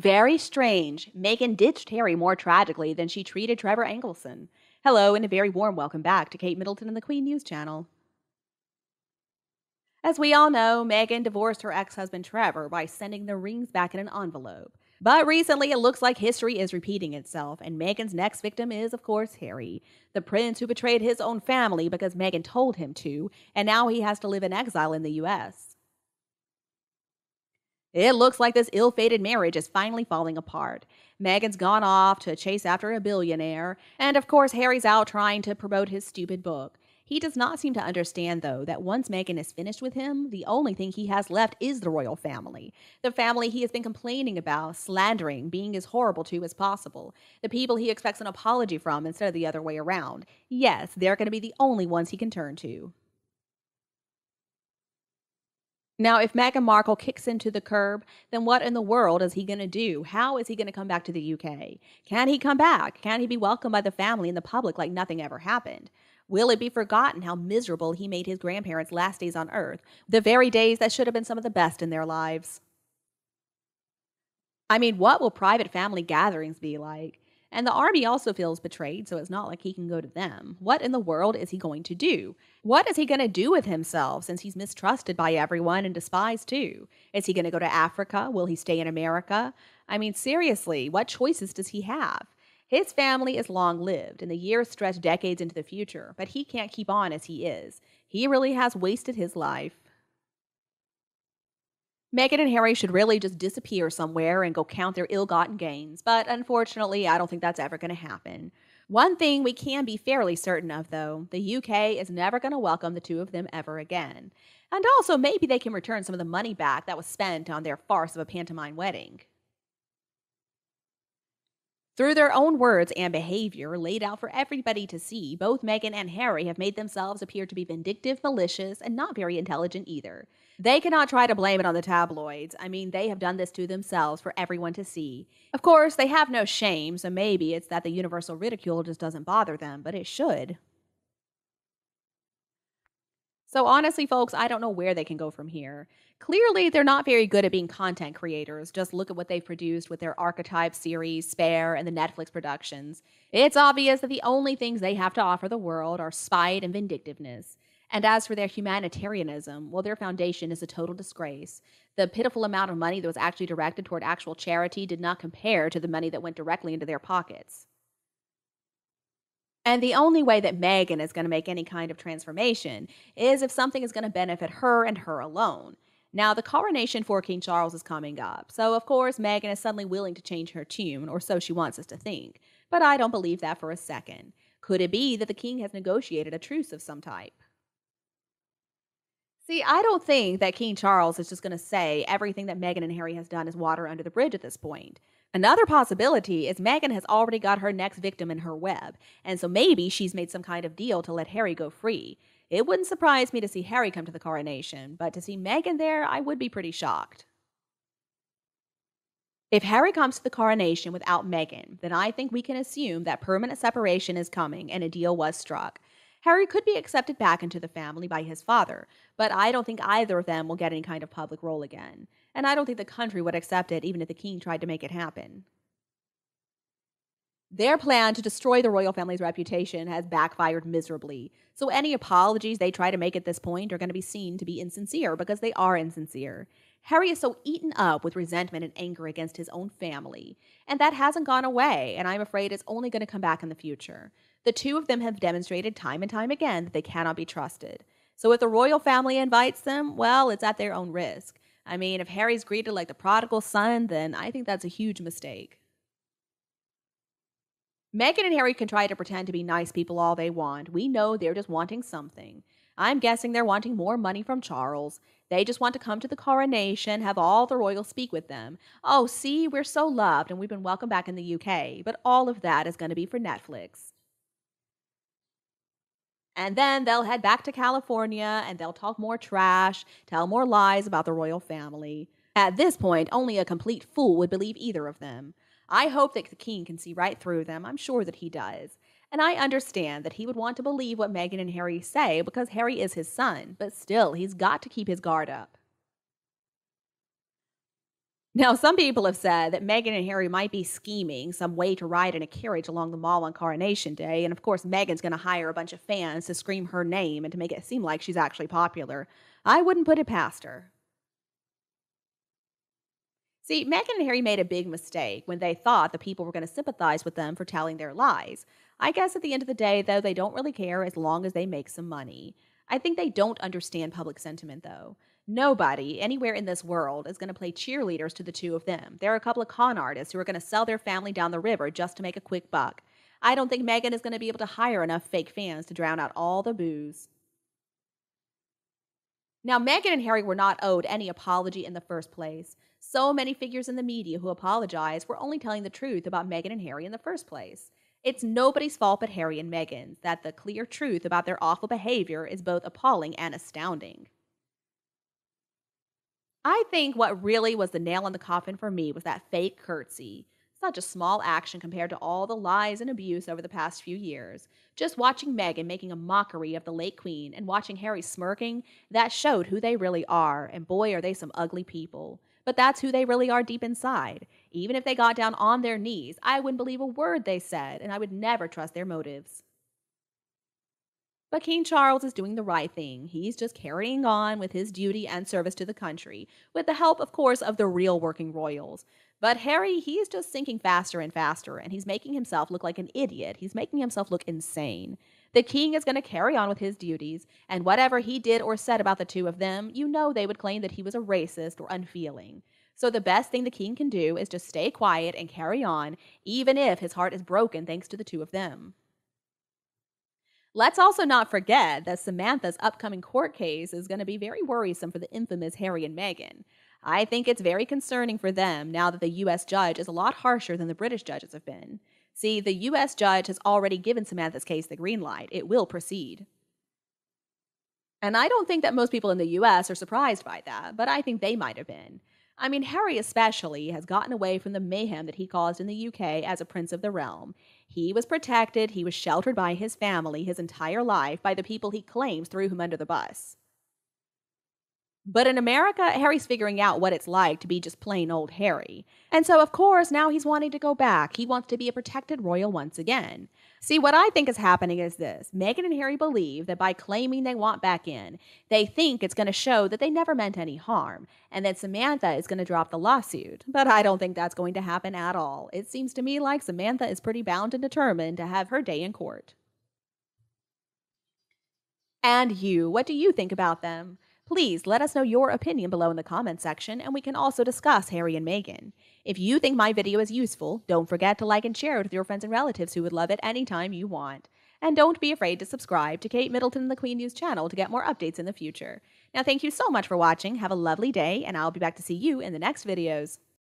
Very strange. Meghan ditched Harry more tragically than she treated Trevor Engelson. Hello, and a very warm welcome back to Kate Middleton and the Queen News Channel. As we all know, Meghan divorced her ex-husband Trevor by sending the rings back in an envelope. But recently, it looks like history is repeating itself, and Meghan's next victim is, of course, Harry, the prince who betrayed his own family because Meghan told him to, and now he has to live in exile in the U.S. It looks like this ill-fated marriage is finally falling apart. Meghan's gone off to chase after a billionaire, and of course Harry's out trying to promote his stupid book. He does not seem to understand, though, that once Meghan is finished with him, the only thing he has left is the royal family. The family he has been complaining about, slandering, being as horrible to as possible. The people he expects an apology from instead of the other way around. Yes, they're going to be the only ones he can turn to. Now, if Meghan Markle kicks into the curb, then what in the world is he going to do? How is he going to come back to the UK? Can he come back? Can he be welcomed by the family and the public like nothing ever happened? Will it be forgotten how miserable he made his grandparents' last days on Earth, the very days that should have been some of the best in their lives? I mean, what will private family gatherings be like? And the army also feels betrayed, so it's not like he can go to them. What in the world is he going to do? What is he going to do with himself since he's mistrusted by everyone and despised too? Is he going to go to Africa? Will he stay in America? I mean, seriously, what choices does he have? His family is long lived, and the years stretch decades into the future, but he can't keep on as he is. He really has wasted his life. Meghan and Harry should really just disappear somewhere and go count their ill-gotten gains, but unfortunately, I don't think that's ever going to happen. One thing we can be fairly certain of, though, the UK is never going to welcome the two of them ever again. And also, maybe they can return some of the money back that was spent on their farce of a pantomime wedding. Through their own words and behavior laid out for everybody to see, both Meghan and Harry have made themselves appear to be vindictive, malicious, and not very intelligent either. They cannot try to blame it on the tabloids. I mean, they have done this to themselves for everyone to see. Of course, they have no shame, so maybe it's that the universal ridicule just doesn't bother them, but it should. So honestly, folks, I don't know where they can go from here. Clearly, they're not very good at being content creators. Just look at what they've produced with their Archetype series, Spare, and the Netflix productions. It's obvious that the only things they have to offer the world are spite and vindictiveness. And as for their humanitarianism, well, their foundation is a total disgrace. The pitiful amount of money that was actually directed toward actual charity did not compare to the money that went directly into their pockets. And the only way that Meghan is going to make any kind of transformation is if something is going to benefit her and her alone. Now, the coronation for King Charles is coming up, so of course Meghan is suddenly willing to change her tune, or so she wants us to think. But I don't believe that for a second. Could it be that the king has negotiated a truce of some type? See, I don't think that King Charles is just going to say everything that Meghan and Harry has done is water under the bridge at this point. Another possibility is Meghan has already got her next victim in her web, and so maybe she's made some kind of deal to let Harry go free. It wouldn't surprise me to see Harry come to the coronation, but to see Meghan there, I would be pretty shocked. If Harry comes to the coronation without Meghan, then I think we can assume that permanent separation is coming and a deal was struck. Harry could be accepted back into the family by his father, but I don't think either of them will get any kind of public role again. And I don't think the country would accept it even if the king tried to make it happen. Their plan to destroy the royal family's reputation has backfired miserably, so any apologies they try to make at this point are going to be seen to be insincere because they are insincere. Harry is so eaten up with resentment and anger against his own family, and that hasn't gone away, and I'm afraid it's only going to come back in the future. The two of them have demonstrated time and time again that they cannot be trusted. So if the royal family invites them, well, it's at their own risk. I mean, if Harry's greeted like the prodigal son, then I think that's a huge mistake. Meghan and Harry can try to pretend to be nice people all they want. We know they're just wanting something. I'm guessing they're wanting more money from Charles. They just want to come to the coronation, have all the royals speak with them. Oh, see, we're so loved and we've been welcomed back in the UK. But all of that is going to be for Netflix. And then they'll head back to California and they'll talk more trash, tell more lies about the royal family. At this point, only a complete fool would believe either of them. I hope that the king can see right through them. I'm sure that he does. And I understand that he would want to believe what Meghan and Harry say because Harry is his son, but still, he's got to keep his guard up. Now, some people have said that Meghan and Harry might be scheming some way to ride in a carriage along the mall on Coronation Day, and of course, Meghan's going to hire a bunch of fans to scream her name and to make it seem like she's actually popular. I wouldn't put it past her. See, Meghan and Harry made a big mistake when they thought the people were going to sympathize with them for telling their lies. I guess at the end of the day, though, they don't really care as long as they make some money. I think they don't understand public sentiment, though. Nobody anywhere in this world is going to play cheerleaders to the two of them. There are a couple of con artists who are going to sell their family down the river just to make a quick buck. I don't think Meghan is going to be able to hire enough fake fans to drown out all the boos. Now, Meghan and Harry were not owed any apology in the first place. So many figures in the media who apologized were only telling the truth about Meghan and Harry in the first place. It's nobody's fault but Harry and Meghan's that the clear truth about their awful behavior is both appalling and astounding. I think what really was the nail in the coffin for me was that fake curtsy. Such a small action compared to all the lies and abuse over the past few years. Just watching Meghan making a mockery of the late queen and watching Harry smirking, that showed who they really are, and boy, are they some ugly people. But that's who they really are deep inside. Even if they got down on their knees, I wouldn't believe a word they said, and I would never trust their motives. But King Charles is doing the right thing. He's just carrying on with his duty and service to the country, with the help, of course, of the real working royals. But Harry, he's just sinking faster and faster, and he's making himself look like an idiot. He's making himself look insane. The king is going to carry on with his duties, and whatever he did or said about the two of them, you know they would claim that he was a racist or unfeeling. So the best thing the king can do is just stay quiet and carry on, even if his heart is broken thanks to the two of them. Let's also not forget that Samantha's upcoming court case is going to be very worrisome for the infamous Harry and Meghan. I think it's very concerning for them now that the U.S. judge is a lot harsher than the British judges have been. See, the U.S. judge has already given Samantha's case the green light. It will proceed. And I don't think that most people in the U.S. are surprised by that, but I think they might have been. I mean, Harry especially has gotten away from the mayhem that he caused in the UK as a prince of the realm. He was protected, he was sheltered by his family his entire life by the people he claims threw him under the bus. But in America, Harry's figuring out what it's like to be just plain old Harry. And so, of course, now he's wanting to go back. He wants to be a protected royal once again. See, what I think is happening is this. Meghan and Harry believe that by claiming they want back in, they think it's going to show that they never meant any harm, and that Samantha is going to drop the lawsuit. But I don't think that's going to happen at all. It seems to me like Samantha is pretty bound and determined to have her day in court. And you, what do you think about them? Please let us know your opinion below in the comments section, and we can also discuss Harry and Meghan. If you think my video is useful, don't forget to like and share it with your friends and relatives who would love it anytime you want. And don't be afraid to subscribe to Kate Middleton and the Queen News channel to get more updates in the future. Now, thank you so much for watching. Have a lovely day, and I'll be back to see you in the next videos.